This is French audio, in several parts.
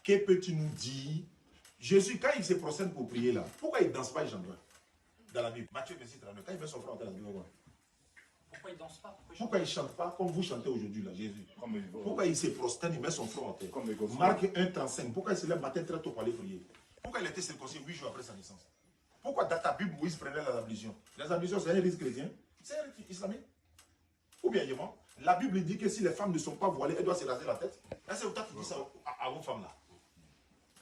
Que peux-tu nous dire? Jésus, quand il se prosterne pour prier là, pourquoi il ne danse pas, il chante pas? Dans la Bible, Matthieu 26, 39, quand il met son frère en terre, la Bible, pourquoi il ne danse pas? Pourquoi il ne chante pas comme vous chantez aujourd'hui là, Jésus? Pourquoi il se prosterne, il met son front en terre? Marc 1, 35, pourquoi il se lève matin très tôt pour aller prier? Pourquoi il était circoncis 8 jours après sa naissance? Pourquoi dans ta Bible, Moïse prenait les ablutions? Les ablutions, c'est un rite chrétien? C'est un rite islamique? Ou bien, la Bible dit que si les femmes ne sont pas voilées, elles doivent se raser la tête. C'est autant qui dit ça à vos femmes là.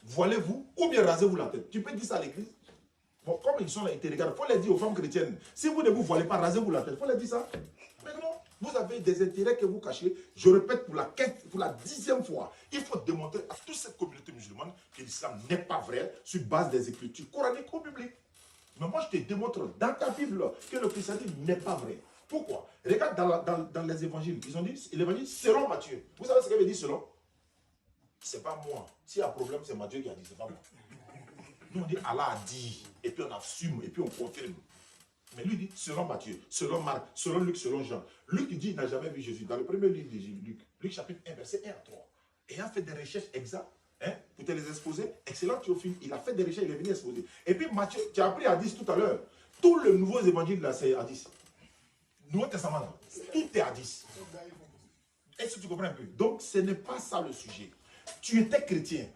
Voilez-vous ou bien rasez-vous la tête. Tu peux dire ça à l'église. Bon, comme ils sont là, ils te regardent. Il faut les dire aux femmes chrétiennes. Si vous ne vous voilez pas, rasez-vous la tête. Il faut les dire ça. Mais non, vous avez des intérêts que vous cachez. Je répète pour la 10e fois. Il faut démontrer à toute cette communauté musulmane que l'islam n'est pas vrai sur base des écritures coraniques ou bibliques. Mais moi, je te démontre dans ta Bible que le christianisme n'est pas vrai. Pourquoi? Regarde dans les évangiles. Ils ont dit l'évangile selon Matthieu. Vous savez ce qu'il veut dire selon? C'est pas moi. S'il y a un problème, c'est Matthieu qui a dit, c'est pas moi. Nous, on dit Allah a dit, et puis on assume, et puis on confirme. Mais lui dit selon Matthieu, selon Marc, selon Luc, selon Jean. Luc dit qu'il n'a jamais vu Jésus. Dans le premier livre de Luc chapitre 1, verset 1 à 3. Ayant fait des recherches exactes, pour te les exposer, excellent Théophile, il a fait des recherches, il est venu exposer. Et puis Matthieu, tu as appris à 10 tout à l'heure. Tous les nouveaux évangiles là, c'est à 10. Nouveau Testament là, tout est à 10. Est-ce que tu comprends un peu? Donc ce n'est pas ça le sujet. Tu étais chrétien.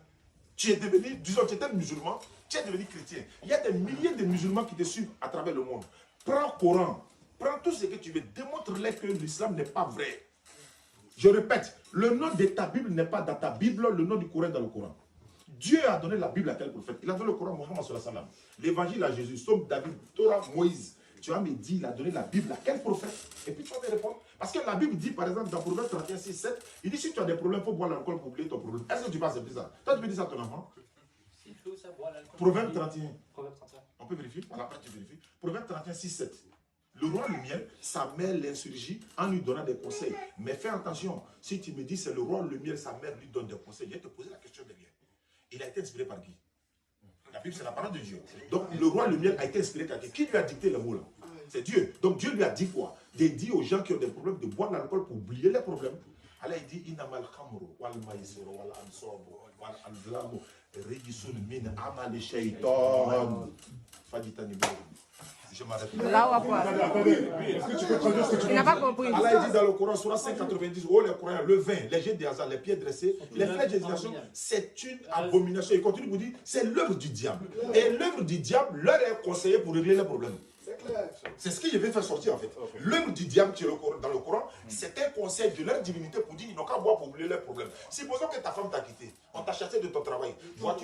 Tu es devenu, disons, tu étais musulman, tu es devenu chrétien. Il y a des milliers de musulmans qui te suivent à travers le monde. Prends le Coran, prends tout ce que tu veux, démontre-leur que l'islam n'est pas vrai. Je répète, le nom de ta Bible n'est pas dans ta Bible, le nom du Coran est dans le Coran. Dieu a donné la Bible à quel prophète? Il a donné le Coran à Mohammed sallallahu alayhi wa sallam. L'évangile à Jésus, Somme, David, Torah, Moïse. Tu vas me dire, il a donné la Bible à quel prophète? Et puis tu vas me répondre. Parce que la Bible dit, par exemple, dans Proverbe 31, 6, 7, il dit si tu as des problèmes, il faut boire l'alcool pour oublier ton problème. Est-ce que tu penses que c'est ça? Toi, tu peux dire ça à ton enfant? Proverbe 31. On peut vérifier? Après, tu vérifies. Proverbe 31, 6, 7. Le roi Lumière, sa mère l'insurgit en lui donnant des conseils. Mais fais attention, si tu me dis c'est le roi Lumière, sa mère lui donne des conseils, je vais te poser la question derrière. Il a été inspiré par qui? La Bible, c'est la parole de Dieu. Donc, le roi Lumière a été inspiré par qui? Qui lui a dicté le mot là? C'est Dieu. Donc, Dieu lui a dit quoi? De dire aux gens qui ont des problèmes de boire de l'alcool pour oublier les problèmes. Alors, il dit Inamal khamru wal maïsiro wal ansobu wal anzlamu regisun min amal shaitan. Faditani. Je m'arrête là. Est-ce que tu peux traduire ce que tu Il n'a pas compris. Allah dit dans le Coran, Surah 590, oh les croyants, le vin, les jets de hasard, les pieds dressés, les flèches d'hésitation, c'est une abomination. Il continue pour dire, c'est l'œuvre du diable. Et l'œuvre du diable leur est conseillée pour régler les problèmes. C'est ce que je vais faire sortir en fait. L'œuvre du diable qui est dans le Coran, c'est un conseil de leur divinité pour dire ils n'ont qu'à boire pour oublier leurs problèmes. Supposons que ta femme t'a quitté, on t'a chassé de ton travail,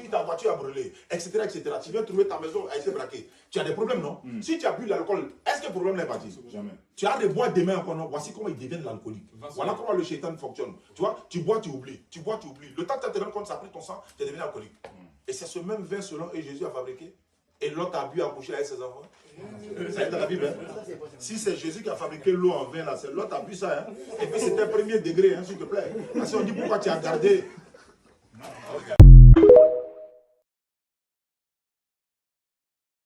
ta voiture a brûlé, etc., etc. Tu viens trouver ta maison, elle s'est braquée. Tu as des problèmes, non? Si tu as bu l'alcool, est-ce que le problème n'est parti? Jamais. Tu as des bois demain encore, non? Voici comment ils deviennent l'alcoolique. Voilà comment le shaitan fonctionne. Tu vois, tu bois, tu oublies. Tu bois, tu oublies. Le temps que tu te rends compte, ça a pris ton sang, tu es devenu alcoolique. Et c'est ce même vin selon et Jésus a fabriqué. Et l'autre a bu, a couché avec ses enfants. Ça est dans la Bible. Hein? Si c'est Jésus qui a fabriqué l'eau en vin, là, c'est l'autre a bu ça. Hein? Et puis c'était premier degré, hein, s'il te plaît. Parce qu'on dit pourquoi tu as gardé.